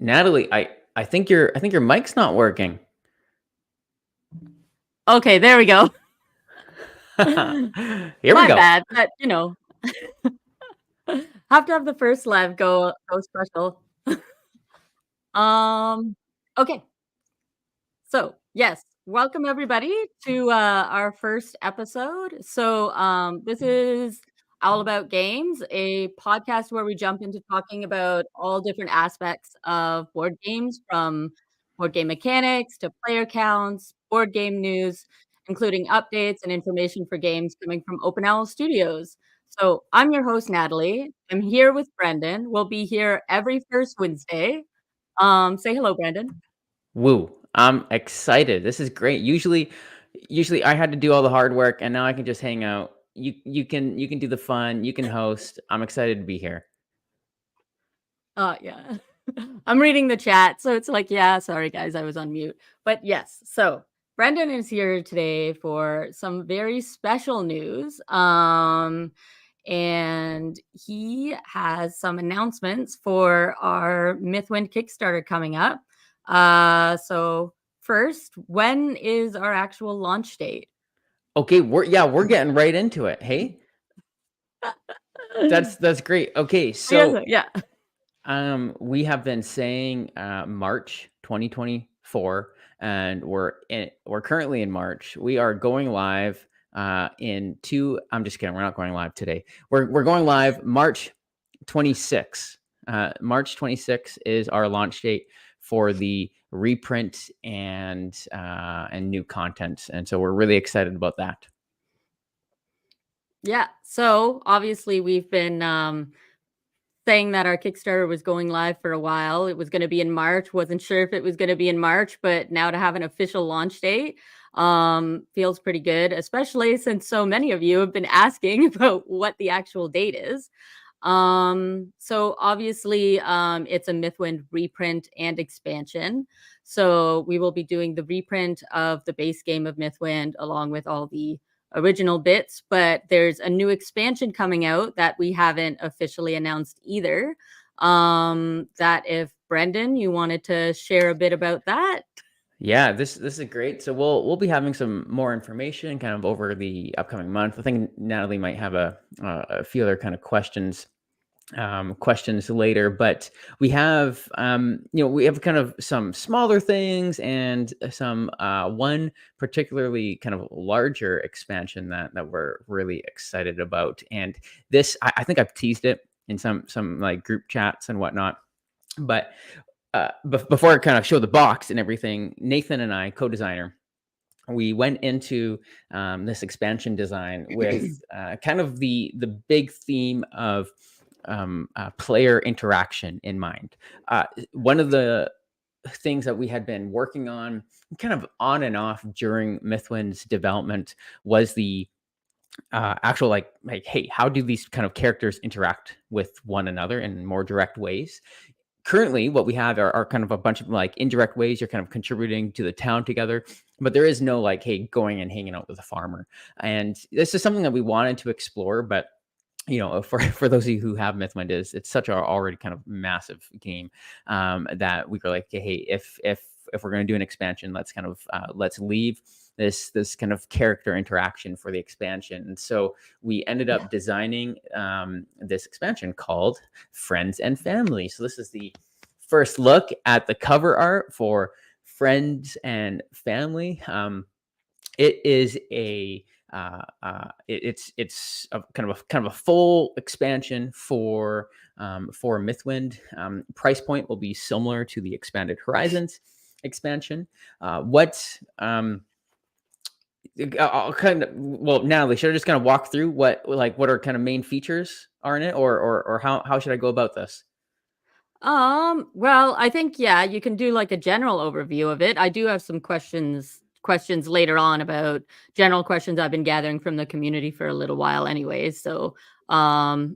Natalie, I think your mic's not working. Okay, there we go. Here we My go. bad, but have to have the first live go special. Um, okay. So, yes, welcome everybody to our first episode. This is All About Games, a podcast where we jump into talking about all different aspects of board games, from board game mechanics to player counts, board game news, including updates and information for games coming from Open Owl Studios. So, I'm your host, Natalie. I'm here with Brendan. We'll be here every first Wednesday. Say hello, Brendan. Woo. I'm excited. This is great. Usually I had to do all the hard work and now I can just hang out. You can do the fun, you can host. I'm excited to be here. Yeah. I'm reading the chat, so it's like, yeah, sorry guys, I was on mute. But yes, so Brendan is here today for some very special news. And he has some announcements for our Mythwind Kickstarter coming up. So first, when is our actual launch date? Okay, we're getting right into it. Hey? That's great. Okay, Yes, so yeah. we have been saying March 2024, and we're currently in March. We are going live in two. I'm just kidding. We're not going live today. We're going live March 26th. March 26th is our launch date for the reprint and new content, and so we're really excited about that. Yeah. So obviously we've been saying that our Kickstarter was going live for a while. It was going to be in March. Wasn't sure if it was going to be in March, but now to have an official launch date feels pretty good, especially since so many of you have been asking about what the actual date is. So obviously it's a Mythwind reprint and expansion. So we will be doing the reprint of the base game of Mythwind along with all the original bits, but there's a new expansion coming out that we haven't officially announced either. That if Brendan, you wanted to share a bit about that. Yeah, this is great. So we'll be having some more information kind of over the upcoming month. I think Natalie might have a few other kind of questions later, but we have we have kind of some smaller things and some one particularly kind of larger expansion that we're really excited about. And this I think I've teased it in some like group chats and whatnot, but before I kind of show the box and everything, Nathan and I, co-designer, we went into this expansion design with kind of the big theme of player interaction in mind. One of the things that we had been working on kind of on and off during Mythwind's development was the actual like hey, how do these kind of characters interact with one another in more direct ways? Currently what we have are kind of a bunch of like indirect ways you're kind of contributing to the town together, but there is no like, hey, going and hanging out with a farmer. And this is something that we wanted to explore, but for those of you who have Mythwind, it's such a already kind of massive game that we were like, okay, hey, if we're going to do an expansion, let's leave this kind of character interaction for the expansion. And so we ended up designing this expansion called Friends and Family. So this is the first look at the cover art for Friends and Family. It is it's a kind of a full expansion for Mythwind. Price point will be similar to the Expanded Horizons expansion. I'll Natalie, should I just kind of walk through what our kind of main features are in it, or how should I go about this? Well, I think yeah, you can do like a general overview of it. I do have some questions later on about general questions I've been gathering from the community for a little while anyways. So,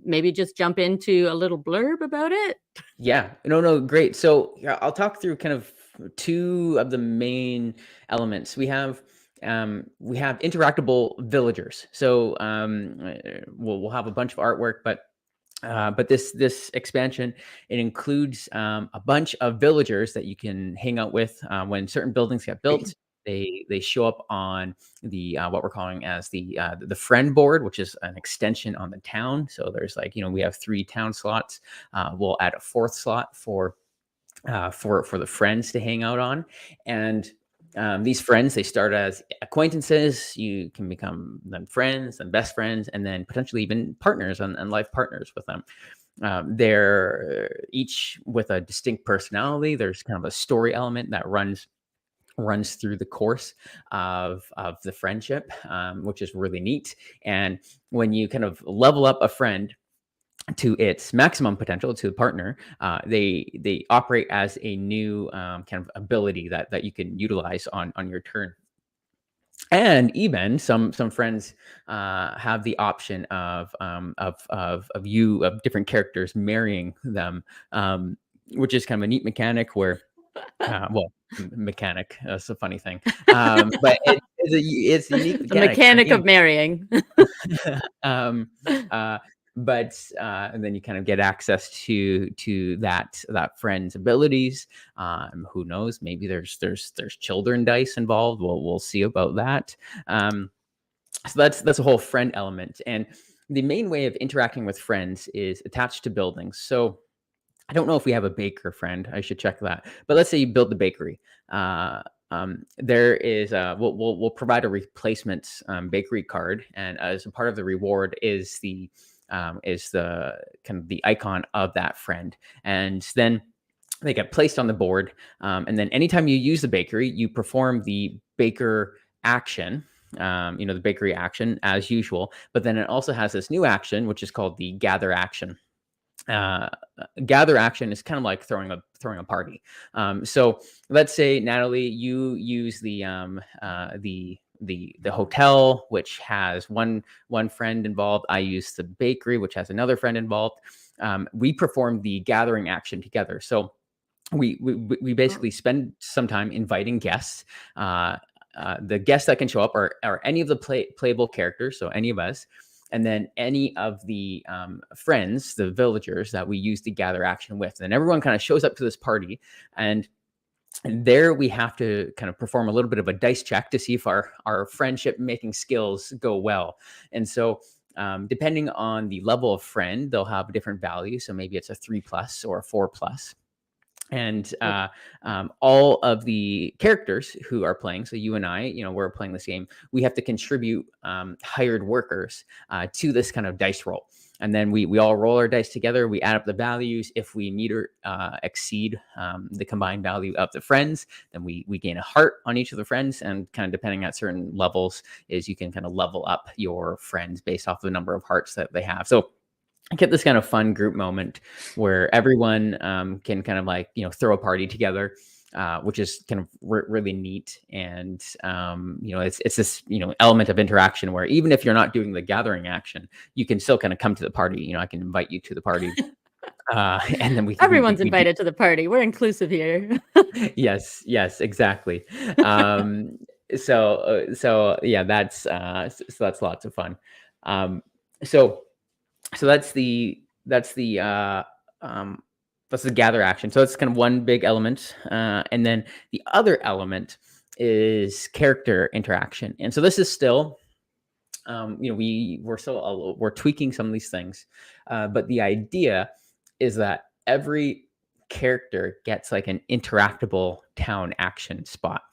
maybe just jump into a little blurb about it. Yeah, no, great. So yeah, I'll talk through kind of two of the main elements. We have interactable villagers. So we'll have a bunch of artwork, but But this expansion, it includes a bunch of villagers that you can hang out with when certain buildings get built. They show up on the what we're calling as the friend board, which is an extension on the town. So there's like, we have 3 town slots. We'll add a 4th slot for the friends to hang out on. And these friends, they start as acquaintances. You can become then friends and best friends, and then potentially even partners and life partners with them. They're each with a distinct personality. There's kind of a story element that runs through the course of the friendship, which is really neat. And when you kind of level up a friend to its maximum potential, to the partner, they operate as a new kind of ability that you can utilize on your turn. And even some friends have the option of different characters marrying them, which is kind of a neat mechanic where well, mechanic. That's a funny thing, but it's a unique The mechanic for mechanic of games. marrying. um, uh, and then you kind of get access to that friend's abilities. Who knows? Maybe there's children dice involved. We'll see about that. So that's a whole friend element, and the main way of interacting with friends is attached to buildings. So I don't know if we have a baker friend. I should check that. But let's say you build the bakery. There is we'll provide a replacement bakery card, and as a part of the reward is the kind of the icon of that friend, and then they get placed on the board. And then anytime you use the bakery, you perform the baker action. The bakery action as usual, but then it also has this new action, which is called the gather action. uh, Gather action is kind of like throwing a party. So let's say, Natalie, you use the hotel, which has one friend involved. I use the bakery, which has another friend involved. We perform the gathering action together. So we Oh, basically spend some time inviting guests. The guests that can show up are any of the playable characters, so any of us, and then any of the friends, the villagers that we use to gather action with. And everyone kind of shows up to this party, and there we have to kind of perform a little bit of a dice check to see if our friendship making skills go well. And so depending on the level of friend, they'll have a different value. So maybe it's a 3+ or a 4+. And okay. all of the characters who are playing, so you and I, we're playing this game, we have to contribute hired workers to this kind of dice roll. And then we all roll our dice together. We add up the values. If we meet or exceed the combined value of the friends, then we gain a heart on each of the friends. And kind of depending at certain levels, is you can kind of level up your friends based off the number of hearts that they have. So get this kind of fun group moment where everyone can kind of like throw a party together, which is kind of really neat. And it's this element of interaction where even if you're not doing the gathering action, you can still kind of come to the party. I can invite you to the party, and then Everyone's we do. invited to the party. We're inclusive here. Yes, exactly. um so yeah, that's lots of fun. um so so um, that's the gather action. So that's kind of one big element, and then the other element is character interaction. And so this is still, we're tweaking some of these things, but the idea is that every character gets like an interactable town action spot.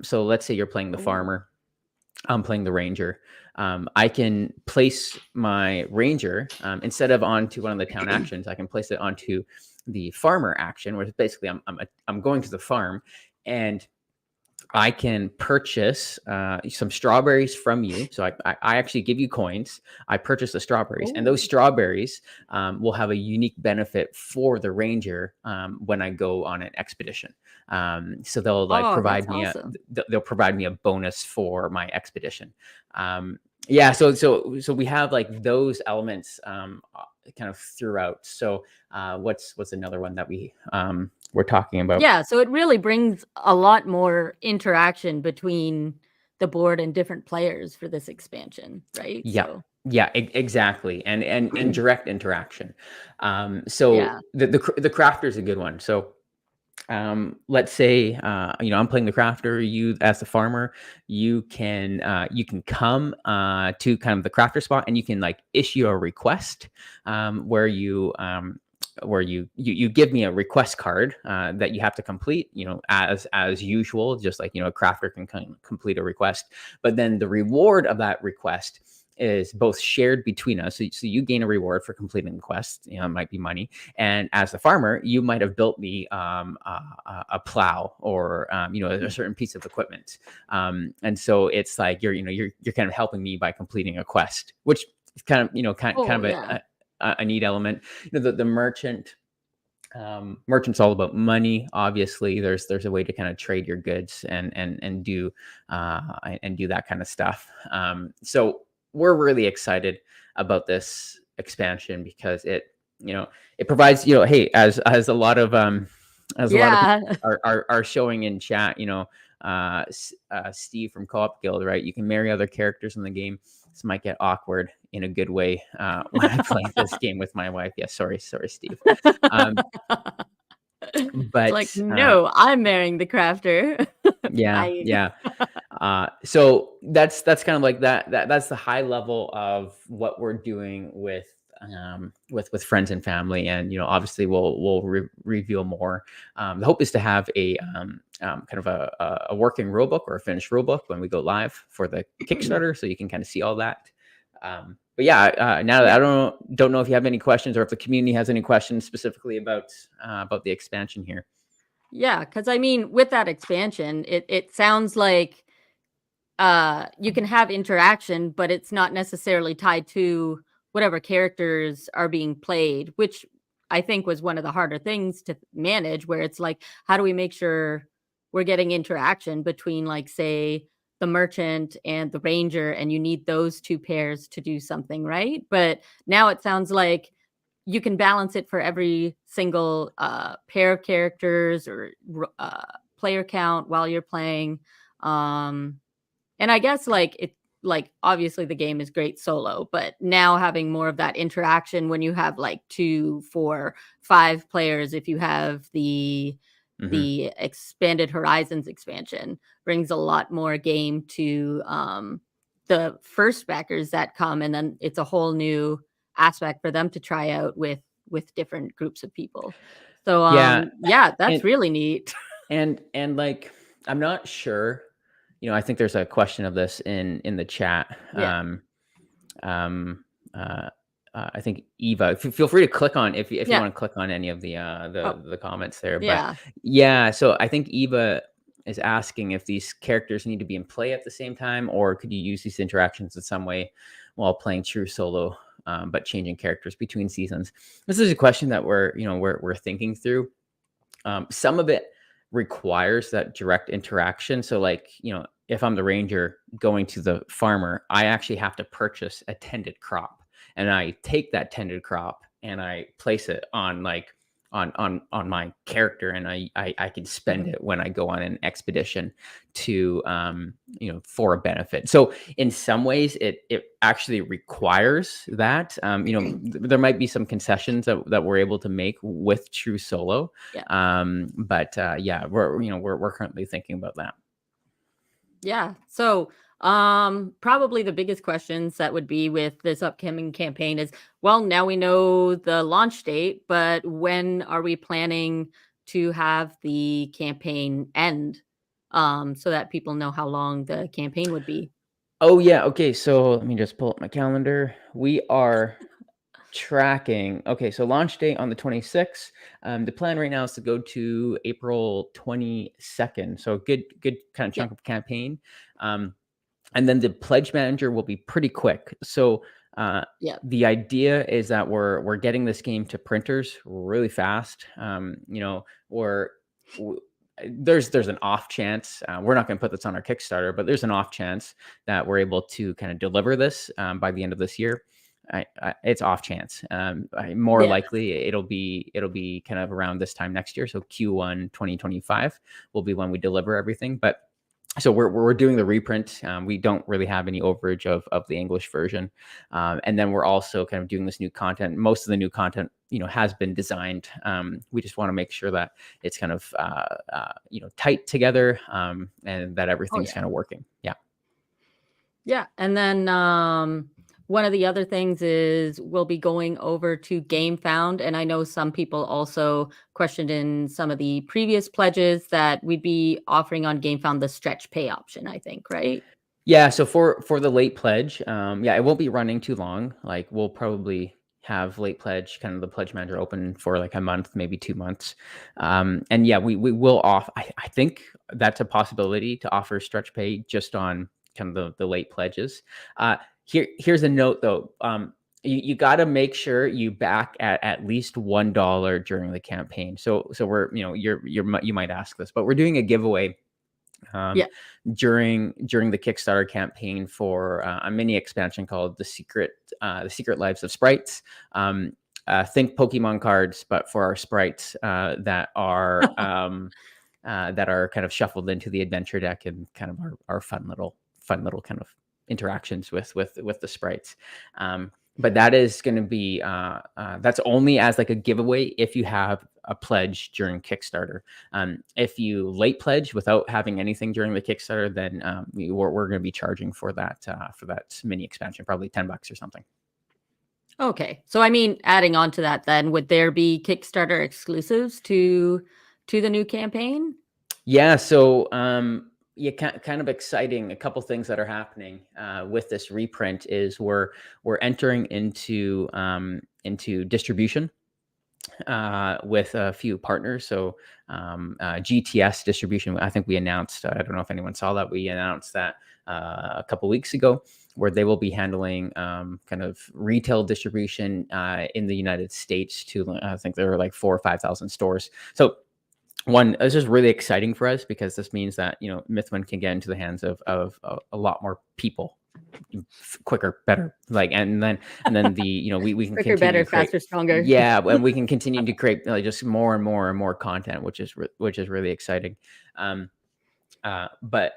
So let's say you're playing the Oh. farmer, I'm playing the ranger. I can place my ranger, instead of onto one of the town actions. I can place it onto the farmer action, where basically I'm going to the farm, and I can purchase some strawberries from you. So I actually give you coins. I purchase the strawberries, and those Oh. strawberries will have a unique benefit for the ranger when I go on an expedition. So they'll like Oh, that's provide me awesome. they'll provide me a bonus for my expedition. Yeah, so we have like those elements kind of throughout. So what's another one that we're talking about? Yeah, so it really brings a lot more interaction between the board and different players for this expansion, right? Yeah. So Yeah, exactly. And direct interaction. So yeah. the crafter is a good one. So let's say I'm playing the crafter, you as the farmer, you can come to kind of the crafter spot, and you can like issue a request, where you give me a request card that you have to complete, as usual, just like a crafter can complete a request. But then the reward of that request is both shared between us. So you gain a reward for completing the quest. It might be money, and as the farmer, you might have built me a plow, or a certain piece of equipment. And so it's like you're kind of helping me by completing a quest, which is kind of Oh, kind of yeah. a neat element. The merchant. Merchant's all about money. Obviously, there's a way to kind of trade your goods and do that kind of stuff. So we're really excited about this expansion because it provides, hey, as a lot of people Yeah. are showing in chat, Steve from Co-op Guild, right? You can marry other characters in the game. This might get awkward in a good way when I play this game with my wife. Yeah, sorry, Steve. Um, It's but like, "No, I'm marrying the crafter." yeah, Nice. yeah. So that's kind of like that's the high level of what we're doing with friends and family, and obviously we'll reveal more. The hope is to have a kind of a working rulebook or a finished rulebook when we go live for the Kickstarter, so you can kind of see all that. But yeah, now Yeah. I don't know if you have any questions, or if the community has any questions specifically about the expansion here. Yeah, because I mean, with that expansion, it sounds like you can have interaction, but it's not necessarily tied to whatever characters are being played, which I think was one of the harder things to manage, where it's like, how do we make sure we're getting interaction between, like, say, the merchant and the ranger, and you need those two pairs to do something, right? But now it sounds like you can balance it for every single pair of characters or player count while you're playing. Um, and I guess, like, obviously the game is great solo, but now having more of that interaction when you have, like, 2, 4, 5 players, if you have Hmm. the Expanded Horizons expansion, brings a lot more game to, the first backers that come, and then it's a whole new aspect for them to try out with different groups of people. So, Yeah, yeah, that's and really neat. and like, I'm not sure. I think there's a question of this in the chat. Yeah. Um, uh, I think Eva. Feel free to click on, if you Yeah. want to click on any of the Oh, the comments there. But yeah. yeah, so I think Eva is asking if these characters need to be in play at the same time, or could you use these interactions in some way while playing true solo, but changing characters between seasons. This is a question that we're thinking through. Some of it requires that direct interaction. So, like, if I'm the ranger going to the farmer, I actually have to purchase a tended crop, and I take that tended crop and I place it on, like, on my character, and I can spend it when I go on an expedition to for a benefit. So in some ways it actually requires that. There might be some concessions that we're able to make with true solo. Yeah. But yeah, we're currently thinking about that. Yeah. So, probably the biggest questions that would be with this upcoming campaign is, well, now we know the launch date, but when are we planning to have the campaign end? So that people know how long the campaign would be. Oh yeah, okay, so let me just pull up my calendar. We are tracking. Okay, so launch date on the 26th. The plan right now is to go to April 22nd. So good kind of Yeah. chunk of campaign. Um, and then the pledge manager will be pretty quick. So Yeah. the idea is that we're getting this game to printers really fast. Or w- there's an off chance, we're not going to put this on our Kickstarter, but there's an off chance that we're able to kind of deliver this by the end of this year. It's off chance. More Yeah. likely it'll be kind of around this time next year. So Q1 2025 will be when we deliver everything. But so we're doing the reprint. We don't really have any overage of the English version, and then we're also kind of doing this new content. Most of the new content, has been designed. We just want to make sure that it's kind of tight together, and that Oh everything's yeah. kind of working. Yeah. Yeah. And then one of the other things is we'll be going over to Game Found. And I know some people also questioned in some of the previous pledges that we'd be offering on Game Found the stretch pay option, I think, right? Yeah, so for the late pledge, yeah, it won't be running too long. Like we'll probably have late pledge, kind of the pledge manager open for like a month, maybe 2 months. And yeah, we will off. I think that's a possibility to offer stretch pay just on kind of the late pledges. Here's a note though. You got to make sure you back at least $1 during the campaign. So we're you might ask this, but we're doing a giveaway um, Yeah. during the Kickstarter campaign for a mini expansion called the Secret Lives of Sprites. Think Pokemon cards, but for our sprites that are kind of shuffled into the adventure deck and kind of our fun little kind of interactions with the sprites. But that is going to be that's only as like a giveaway if you have a pledge during Kickstarter. If you late pledge without having anything during the Kickstarter, then we're going to be charging for that mini expansion, probably $10 or something. Okay. So I mean, adding on to that, then would there be Kickstarter exclusives to the new campaign? Yeah. So yeah, kind of exciting. A couple things that are happening with this reprint is we're entering into distribution with a few partners. So GTS distribution, I think we announced, I don't know if anyone saw that, we announced that a couple weeks ago, where they will be handling kind of retail distribution in the United States to, I think there were like 4,000 or 5,000 stores. So one, it's just really exciting for us because this means that, Mythwind can get into the hands of a lot more people quicker, better. Like, and then we can Quicker, continue better, to create. faster, stronger. Yeah, and we can continue to create just more and more and more content, which is really exciting. But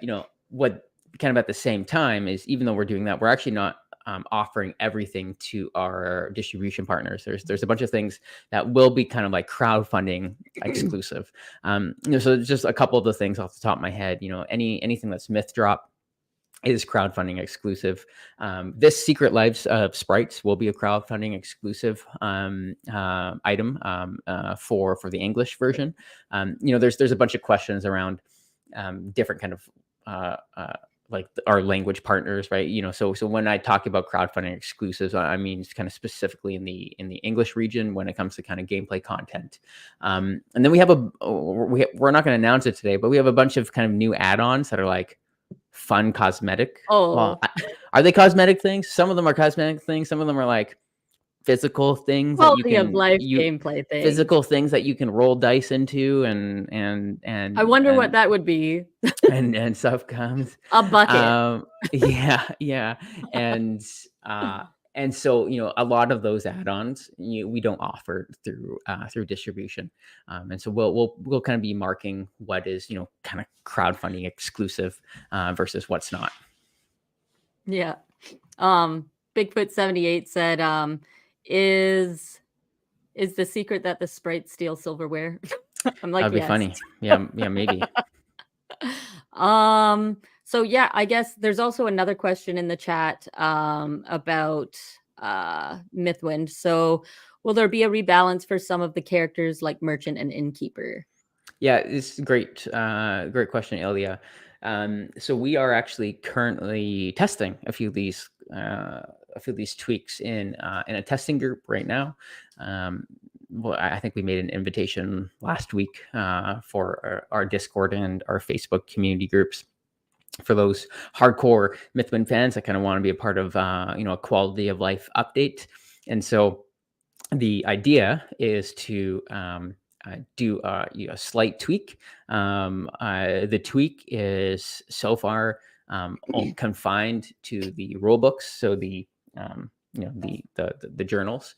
what kind of at the same time is, even though we're doing that, we're actually not offering everything to our distribution partners. There's a bunch of things that will be kind of like crowdfunding exclusive. So just a couple of the things off the top of my head. Anything that's Myth Drop is crowdfunding exclusive. This Secret Lives of Sprites will be a crowdfunding exclusive item for the English version. There's a bunch of questions around different kind of like our language partners, right? So when I talk about crowdfunding exclusives, I mean kind of specifically in the English region when it comes to kind of gameplay content. And then we have we're not going to announce it today, but we have a bunch of kind of new add-ons that are like fun cosmetic. Well, Oh, are they cosmetic things? Some of them are cosmetic things. Some of them are like physical things that you quality of can life gameplay things. physical things that you can roll dice into I wonder what that would be. and stuff comes. A bucket. Yeah. And so a lot of those add-ons we don't offer through distribution, and so we'll kind of be marking what is kind of crowdfunding exclusive versus what's not. Yeah. Bigfoot 78 said, is the secret that the sprites steal silverware? I'm like, That'd be yes. funny. Yeah, maybe. So yeah, I guess there's also another question in the chat about Mythwind. So will there be a rebalance for some of the characters like Merchant and Innkeeper? Yeah, it's great. Great question, Ilya. So we are actually currently testing a few of these tweaks in a testing group right now. Well, I think we made an invitation last week for our Discord and our Facebook community groups for those hardcore Mythwind fans that kind of want to be a part of a quality of life update. And so the idea is to do a slight tweak. The tweak is so far confined to the rule books. So the the journals.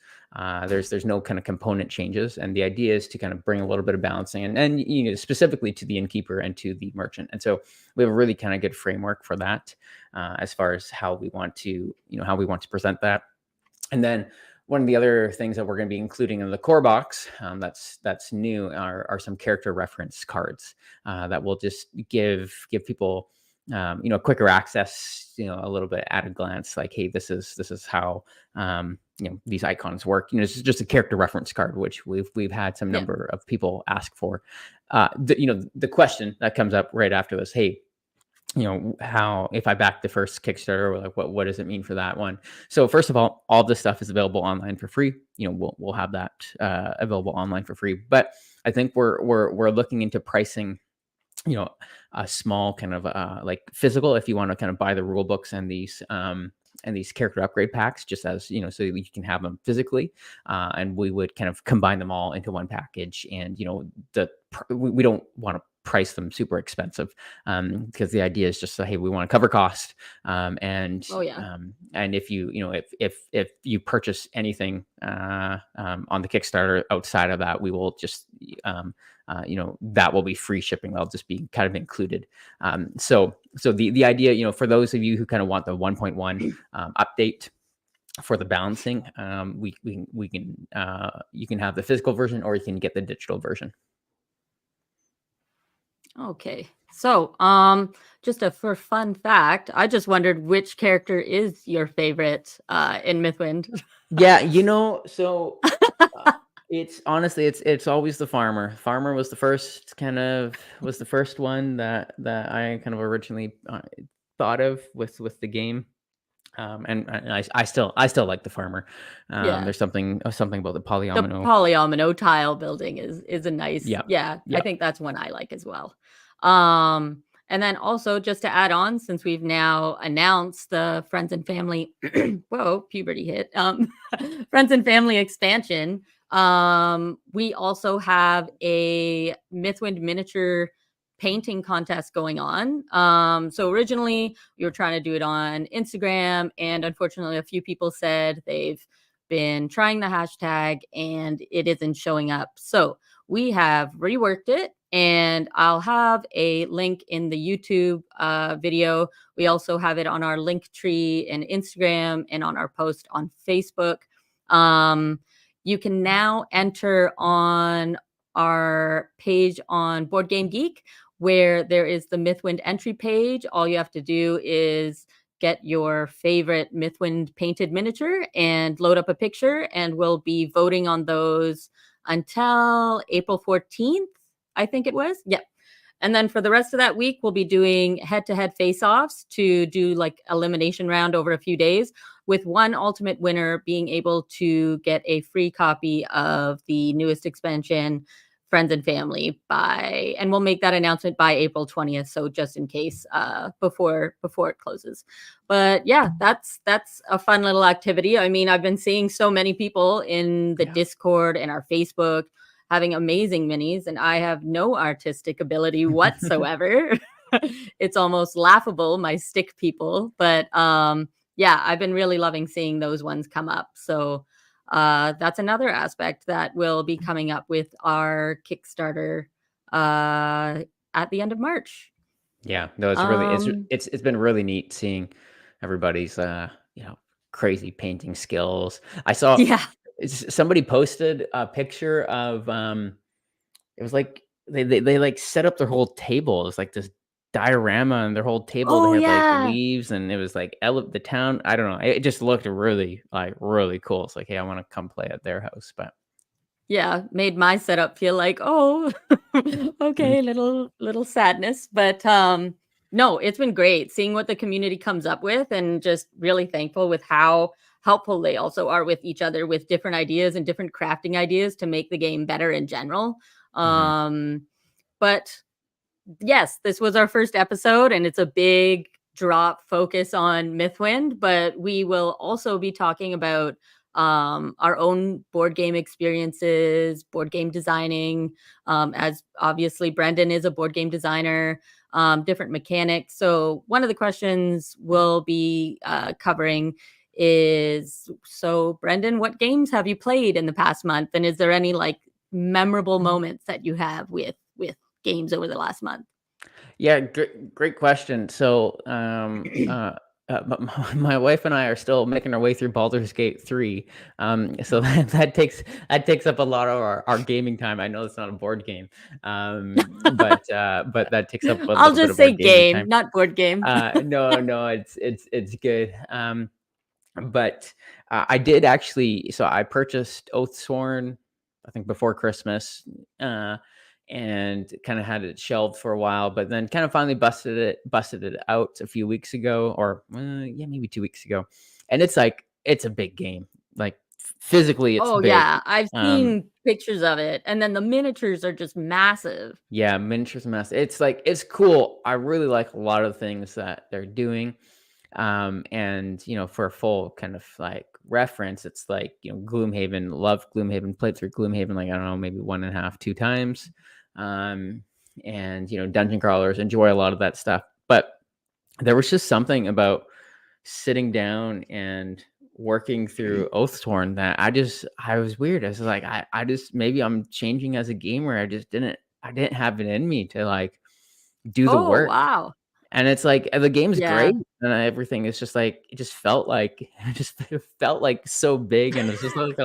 There's no kind of component changes, and the idea is to kind of bring a little bit of balancing, and specifically to the innkeeper and to the merchant. And so we have a really kind of good framework for that, as far as how we want to present that. And then one of the other things that we're going to be including in the core box, that's new, are some character reference cards that will just give people quicker access, a little bit at a glance, like, hey, this is how these icons work. This is just a character reference card, which we've had some number of people ask for. The question that comes up right after this, hey, how, if I back the first Kickstarter, like what does it mean for that one? So first of all this stuff is available online for free. We'll have that available online for free. But I think we're looking into pricing, a small kind of like physical, if you want to kind of buy the rule books and these character upgrade packs, just as so you can have them physically, and we would kind of combine them all into one package. And we don't want to price them super expensive, because the idea is just hey, we want to cover cost, and if if you purchase anything on the Kickstarter outside of that, we will just that will be free shipping. That'll just be kind of included. So the idea, for those of you who kind of want the 1.1 update for the balancing, we can you can have the physical version, or you can get the digital version. Okay. So, just for fun fact, I just wondered which character is your favorite in Mythwind. Yeah, so it's honestly it's always the farmer. Farmer was the first one that I kind of originally thought of with the game. And I still like the farmer. There's something about the polyomino. The polyomino tile building is a nice. Yeah. I think that's one I like as well. And then also, just to add on, since we've now announced the Friends and Family, whoa, puberty hit, Friends and Family expansion, we also have a Mythwind miniature painting contest going on. So originally we were trying to do it on Instagram, and unfortunately a few people said they've been trying the hashtag and it isn't showing up. So we have reworked it, and I'll have a link in the YouTube video. We also have it on our link tree and Instagram, and on our post on Facebook. You can now enter on our page on Board Game Geek, where there is the Mythwind entry page. All you have to do is get your favorite Mythwind painted miniature and load up a picture, and we'll be voting on those until April 14th, I think it was. Yep. And then for the rest of that week, we'll be doing head-to-head face-offs to do like elimination round over a few days, with one ultimate winner being able to get a free copy of the newest expansion, Friends and Family, and we'll make that announcement by April 20th. So just in case, before it closes. But yeah, that's a fun little activity. I mean, I've been seeing so many people in the Discord and our Facebook having amazing minis, and I have no artistic ability whatsoever. It's almost laughable, my stick people. But yeah, I've been really loving seeing those ones come up. So that's another aspect that will be coming up with our Kickstarter at the end of March. Yeah, no, it's really it's been really neat seeing everybody's crazy painting skills. I saw somebody posted a picture of it was like they like set up their whole table. It's like this diorama, and their whole table they had like leaves, and it was like the town. I don't know. It just looked really cool. It's like, hey, I want to come play at their house. But yeah, made my setup feel like, oh, okay, little sadness. But no, it's been great seeing what the community comes up with, and just really thankful with how helpful they also are with each other, with different ideas and different crafting ideas to make the game better in general. But yes, this was our first episode, and it's a big drop focus on Mythwind, but we will also be talking about our own board game experiences, board game designing, as obviously Brendan is a board game designer, different mechanics. So one of the questions we'll be covering is, so Brendan, what games have you played in the past month? And is there any like memorable moments that you have with games over the last month? Yeah, great question. So, my wife and I are still making our way through Baldur's Gate 3. So that takes up a lot of our gaming time. I know it's not a board game, but that takes up a I'll little bit just of our say gaming game, time. not board game. No, it's good. But I did actually. So I purchased Oathsworn, I think before Christmas, uh, and kind of had it shelved for a while. But then kind of finally busted it out a few weeks ago, or yeah, maybe 2 weeks ago. And it's a big game. Like physically, it's Oh big. yeah, I've Um, seen pictures of it, and then the miniatures are just massive. yeah, miniatures mess. It's cool. I really like a lot of the things that they're doing. And for a full kind of like reference, it's like, Gloomhaven, loved Gloomhaven, played through Gloomhaven, like, I don't know, maybe one and a half, two times. And dungeon crawlers, enjoy a lot of that stuff. But there was just something about sitting down and working through Oathsworn that I was weird. I was like, I just, maybe I'm changing as a gamer. I didn't have it in me to like do the Oh, work. wow. And it's like, the game's Yeah. great, and everything is just like, it just felt like it felt like so big, and it's just like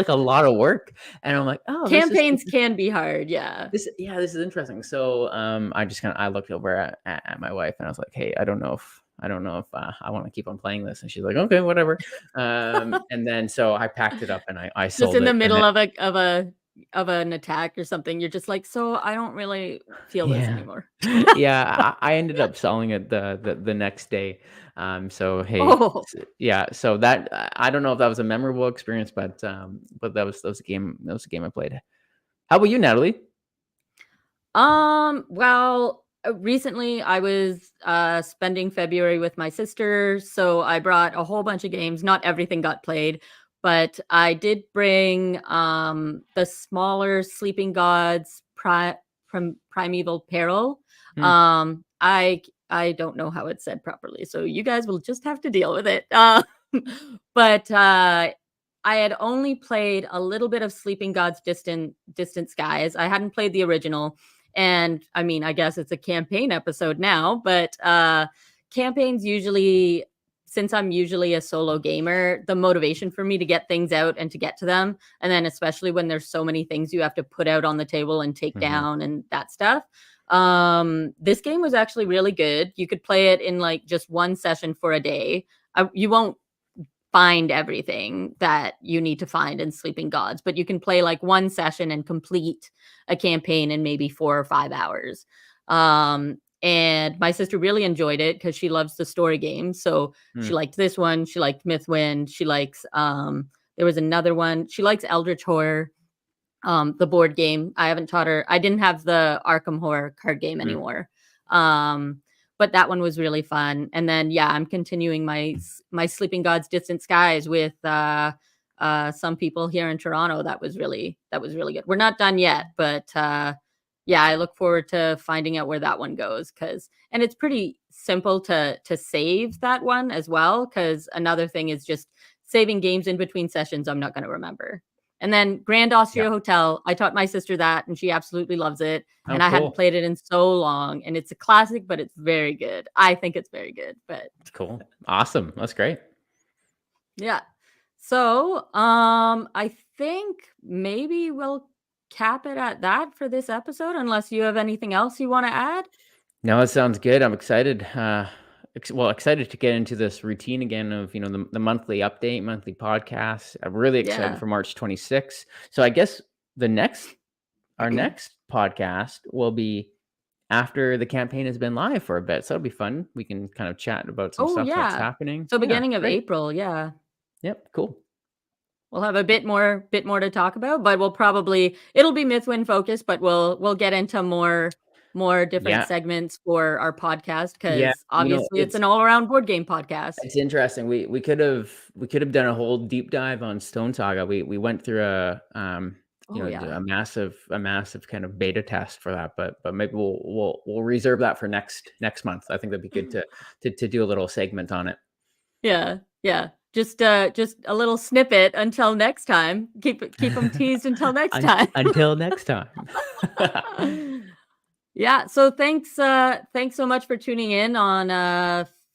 a lot of work. And I'm like, "Oh, Campaigns can be hard, yeah. this is interesting." So, I looked over at my wife, and I was like, "Hey, I don't know if I want to keep on playing this." And she's like, "Okay, whatever." And then so I packed it up and I Just sold in the it, and middle it, of an attack or something, you're just like, "So, I don't really feel this yeah. anymore." Yeah, I ended up selling it the next day. So hey, Oh. yeah, so that, I don't know if that was a memorable experience, but that was a game I played. How about you, Natalie? Well, recently I was spending February with my sister, so I brought a whole bunch of games. Not everything got played, but I did bring the smaller Sleeping Gods Primeval Peril. Hmm, I don't know how it's said properly, so you guys will just have to deal with it. But I had only played a little bit of Sleeping Gods Distant Skies. I hadn't played the original, and I mean, I guess it's a campaign episode now, but campaigns usually, since I'm usually a solo gamer, the motivation for me to get things out and to get to them, and then especially when there's so many things you have to put out on the table and take mhm, down and that stuff. This game was actually really good. You could play it in like just one session for a day. You won't find everything that you need to find in Sleeping Gods, but you can play like one session and complete a campaign in maybe 4 or 5 hours. And my sister really enjoyed it because she loves the story games. So hmm, she liked this one. She liked Mythwind. She likes there was another one. She likes Eldritch Horror, the board game. I haven't taught her. I didn't have the Arkham Horror card game hmm, anymore. Um, but that one was really fun. And then yeah, I'm continuing my Sleeping Gods Distant Skies with some people here in Toronto. That was really good. We're not done yet, but yeah, I look forward to finding out where that one goes, cuz and it's pretty simple to save that one as well, cuz another thing is just saving games in between sessions I'm not going to remember. And then Grand yeah. Austria Hotel, I taught my sister that, and she absolutely loves it, Oh, and I hadn't cool. played it in so long, and it's a classic, but it's very good. I think it's very good, but Cool. Awesome. That's great. yeah. So, I think maybe we'll cap it at that for this episode, unless you have anything else you wanna add? No, it sounds good. I'm excited. Excited to get into this routine again of, the monthly update, monthly podcast. I'm really excited Yeah. for March 26th. So I guess the next our next podcast will be after the campaign has been live for a bit. So it'll be fun. We can kind of chat about some Oh, stuff that's yeah. happening. So Yeah, beginning of great. April, yeah. Yep, cool. We'll have a bit more to talk about, but it'll be Mythwind focused, but we'll get into more different Yeah, segments for our podcast yeah. because obviously it's It's an all-around board game podcast. it's interesting. We could have done a whole deep dive on Stone Saga. We went through Oh, yeah. a massive kind of beta test for that, but maybe we'll reserve that for next month. I think that'd be good to do a little segment on it. Yeah, yeah. just a little snippet until next time. Keep them teased until next time. Until next time. Yeah, so thanks so much for tuning in on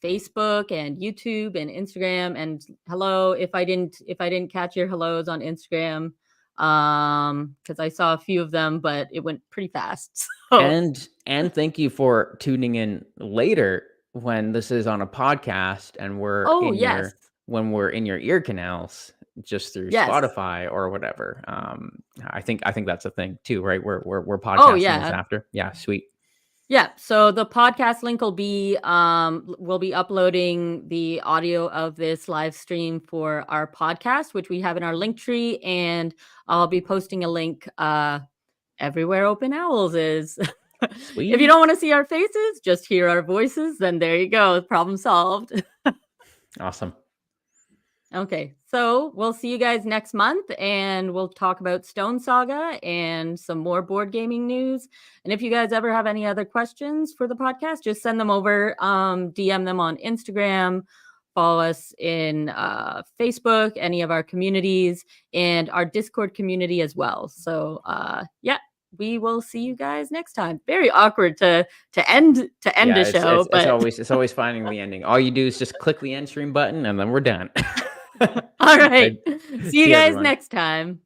Facebook and YouTube and Instagram, and hello if I didn't catch your hellos on Instagram, because I saw a few of them, but it went pretty fast. So And thank you for tuning in later when this is on a podcast and oh yes. when we're in your ear canals just through Yes. Spotify or whatever. I think that's a thing too, right? We're Oh podcasting this yeah. after. Yeah, sweet. Yeah, so the podcast link will be we'll be uploading the audio of this live stream for our podcast, which we have in our link tree, and I'll be posting a link everywhere Open Owls is. If you Sweet. don't want to see our faces, just hear our voices, then there you go. Problem solved. Awesome. Okay, so we'll see you guys next month, and we'll talk about Stone Saga and some more board gaming news. And if you guys ever have any other questions for the podcast, just send them over, DM them on Instagram, follow us in Facebook, any of our communities, and our Discord community as well. Yeah, we will see you guys next time. Very awkward to end Yeah, a show, but it's always finding the ending. All you do is just click the end stream button and then we're done. all right. Right. See you See guys everyone. next time.